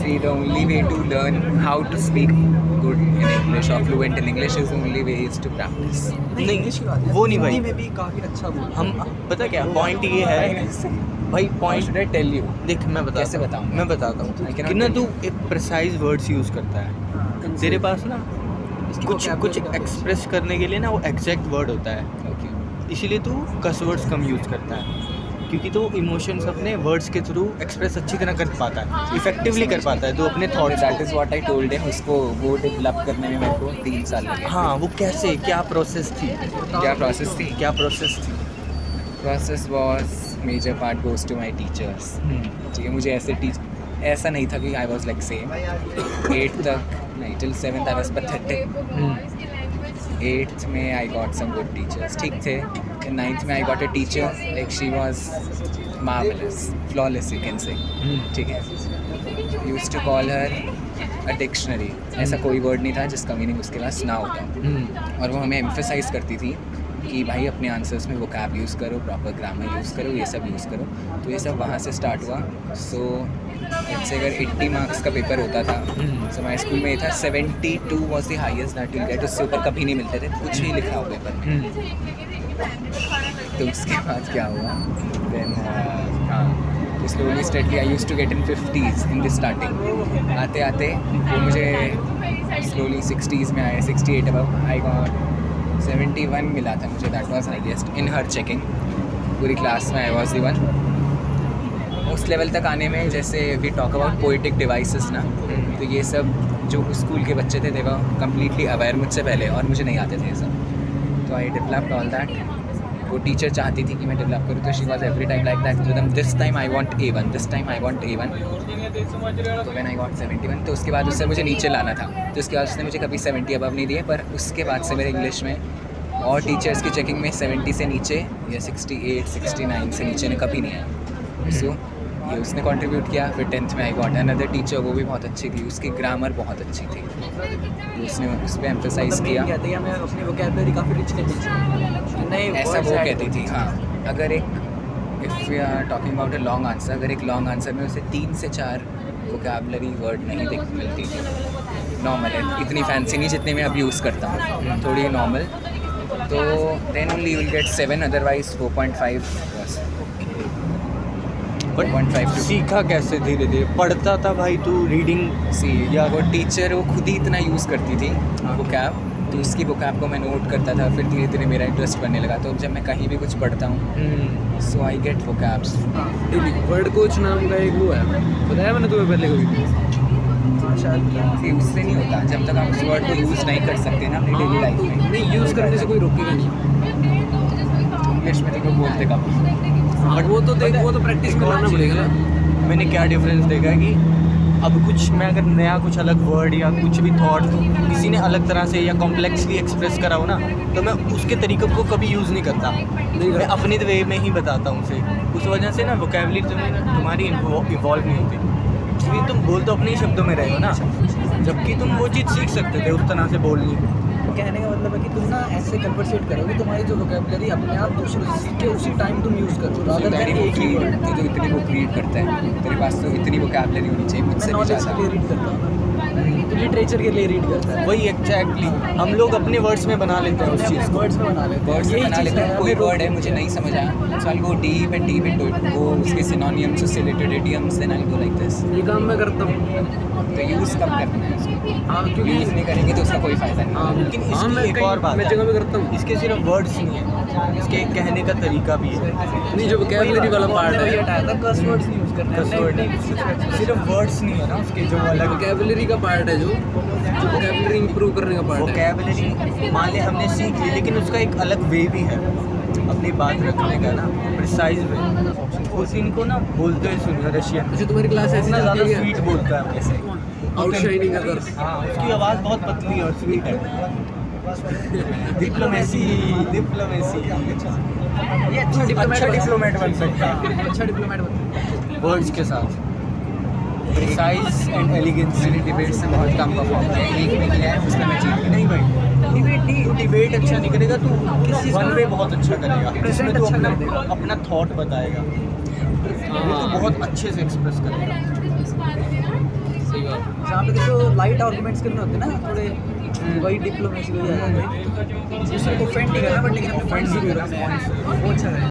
See, the only way to learn how to speak good in English or fluent in English is the only way is to practice. नहीं English की बात है, वो नहीं भाई। हिंदी में भी काफ़ी अच्छा बोल हम पता क्या पॉइंट ये है भाई, How point should I tell you? देख मैं बताता कैसे हूँ, बताऊँ? मैं बताता I हूँ cannot कि ना tell तू you. एक प्रिसाइज वर्ड्स यूज़ करता है, तेरे पास ना कुछ कुछ एक्सप्रेस करने के लिए ना वो एग्जैक्ट वर्ड होता है, Okay. इसीलिए तू कस वर्ड्स कम यूज़ करता है, क्योंकि तू इमोशंस अपने वर्ड्स के थ्रू एक्सप्रेस अच्छी तरह कर पाता है, इफेक्टिवली कर पाता है, तो अपने Or thoughts that is what I told him. उसको वो डेवलप करने में मेरे को 3 साल लगे. हाँ वो कैसे क्या प्रोसेस थी, क्या प्रोसेस थी? क्या प्रोसेस थी। Process was major part goes to my teachers. ठीक है, मुझे ऐसा नहीं था कि I was like same 8th तक नहीं, till 7th I was pathetic. 8th में I got some good teachers, ठीक थे. इन 9th में I got a teacher like she was marvellous, flawless you can say. ठीक है, used to call her a dictionary. ऐसा कोई word नहीं था जिसका मीनिंग उसके पास ना होता. और वो हमें एम्फेसाइज करती थी कि भाई अपने आंसर्स में वोकैब यूज़ करो, प्रॉपर ग्रामर यूज़ करो, ये सब यूज़ करो. तो ये सब वहाँ से स्टार्ट हुआ. सो इससे अगर 80 मार्क्स का पेपर होता था, सो हमारे स्कूल में ये था 72 was the highest that you get. उससे ऊपर कभी नहीं मिलते थे, कुछ भी लिखा हो पेपर में. तो उसके बाद क्या हुआ देन, हाँ, तो slowly study I use to get in 50s in the starting. आते आते वो मुझे स्लोली 60s में आए, 68 अबव आई गॉट 71 मिला था मुझे. That was highest in her checking. पूरी क्लास में आई वाज द वन. उस लेवल तक आने में जैसे we talk about poetic devices ना, तो ये सब जो स्कूल के बच्चे थे वो कम्प्लीटली अवेयर मुझसे पहले, और मुझे नहीं आते थे ये सब. तो आई डेवलप्ड ऑल दैट. वो टीचर चाहती थी कि मैं डेवलप करूँ, तो she was every time like that to them, this time I want A1, this time I want A1. तो व्हेन आई गॉट 71, तो उसके बाद उससे मुझे नीचे लाना था. तो उसके बाद उसने मुझे कभी 70 अबव नहीं दिए. पर उसके बाद से मेरे इंग्लिश में और टीचर्स की चेकिंग में 70 से नीचे या 68, 69 से नीचे ने कभी नहीं आया. सो ये उसने कंट्रीब्यूट किया. फिर 10th में आई गॉट अनदर टीचर, वो भी बहुत अच्छी थी, उसकी ग्रामर बहुत अच्छी थी, तो उसने उस पर एम्फेसाइज किया. कहते हैं मैं अपनी वोकैबुलरी काफ़ी रिच करनी चाहिए, नहीं ऐसा वो कहती थी. हाँ, अगर एक if we are talking about a long answer, अगर एक लॉन्ग आंसर में उसे 3 से 4 वोकैबुलरी वर्ड नहीं मिलती थी, नॉर्मल है, इतनी फैंसी नहीं जितने मैं अब यूज़ करता हूँ, थोड़ी नॉर्मल, तो then only you will get 7, otherwise 4.5 बस. बट 4.5 सीखा कैसे धीरे धीरे? पढ़ता था भाई तू रीडिंग सी, या वो टीचर वो खुद ही इतना यूज़ करती थी वोकैब, तो उसकी वोकैब को मैं नोट करता था. फिर धीरे धीरे मेरा इंटरेस्ट बनने लगा. तो जब मैं कहीं भी कुछ पढ़ता हूँ, so I get vocabs. Word coach नाम का एक वो है, बताया मैंने तुम्हें पहले कभी? See, उससे नहीं होता जब तक आप उस वर्ड को यूज़ नहीं कर सकते ना अपनी डेली लाइफ में. नहीं, यूज़ करने से कोई रोकेगा नहीं. इंग्लिश में तो लोग बोलते कब. बट वो तो देख, वो तो प्रैक्टिस में लाना पड़ेगा ना. मैंने क्या डिफरेंस देखा है कि अब कुछ मैं अगर नया कुछ अलग वर्ड या कुछ भी थॉट किसी ने अलग तरह से या कॉम्प्लेक्सली एक्सप्रेस करा हो ना, तो मैं उसके तरीक़ों को कभी यूज़ नहीं करता. मैं अपनी वे में ही बताता हूँ उसे. उस वजह से ना वोकैबुलरी तुम्हारी इवॉल्व नहीं होती, क्योंकि तुम बोल तो अपने ही शब्दों में रहे हो ना, जबकि तुम वो चीज़ सीख सकते थे उस तरह से बोलनी. कहने का मतलब है कि तुम ना ऐसे कन्वर्सेट करोगे, तुम्हारी जो वोकैबुलरी अपने आप दूसरों से सीख के उसी टाइम तुम यूज़ करो, रादर देन एक ही वर्ड. तो इतनी बुक रीड करता है, तेरे पास तो इतनी वोकैबुलरी होनी चाहिए मुझसे भी नॉलेज ज़्यादा. के लिए रीड करता हूँ, तो लिटरेचर के लिए रीड करता है. वही एग्जैक्टली हम लोग अपने वर्ड्स में बना लेते हैं उस चीज़ को. वर्ड्स में बना लेते हैं. वर्ड्स यही बना चीज़ लेते हैं. है, कोई हमें वर्ड है मुझे नहीं समझ आया, so I go deep and deep into it. वो उसके सिनोनिम्स, उससे related idioms, then I go like this. ये काम मैं करता हूँ. तो यूज़ कब करना है उसको? हाँ, क्योंकि यूज़ नहीं करेंगे तो उसका कोई फ़ायदा नहीं. हाँ, लेकिन हाँ, इसकी मैं एक और बात मैं है, जगह पे करता हूँ. इसके सिर्फ वर्ड्स नहीं है, इसके कहने का तरीका भी है. नहीं, जो वोकैबुलरी वाला पार्ट है, कर्स वर्ड्स नहीं यूज़ करना है. सिर्फ वर्ड्स नहीं है ना उसके, जो अलग वोकैबुलरी का पार्ट है, जो वोकैबुलरी इंप्रूव करने का पार्ट है. वोकैबुलरी मान ले हमने सीख ली, लेकिन उसका एक अलग वे भी है अपनी बात रखने का ना, प्रिसाइज वे. उस इनको ना बोलते हुए सुनिए रशियन, जैसे तुम्हारी क्लास ऐसी इतना चलती ज़्यादा है, स्वीट बोलता है ऐसे. Outshining others. हाँ, उसकी आवाज़ बहुत पतली और स्वीट है. डिप्लोमेसी, डिप्लोमेसी ये अच्छा डिप्लोमेट बन सकता है अच्छा डिप्लोमेट बनता वर्ड्स के साथ. Precise and elegance. मैंने डिबेट से बहुत कम परफॉर्म किया है. एक में किया है, उसमें मैं जीत नहीं भाई, तू डिबेट अच्छा नहीं करेगा, तू किसी वन वे बहुत अच्छा करेगा, जिसमें तू अच्छा अपना कर देगा. अपना थॉट बताएगा, वो तू बहुत अच्छे से एक्सप्रेस करेगा. जहाँ पे देखो लाइट आर्गुमेंट्स करने होते हैं ना थोड़े, वही डिप्लोमेसी हो जाता है, दूसरे को ऑफेंड नहीं करना बट लेकिन अपने पॉइंट्स भी रखना है, वो अच्छा है।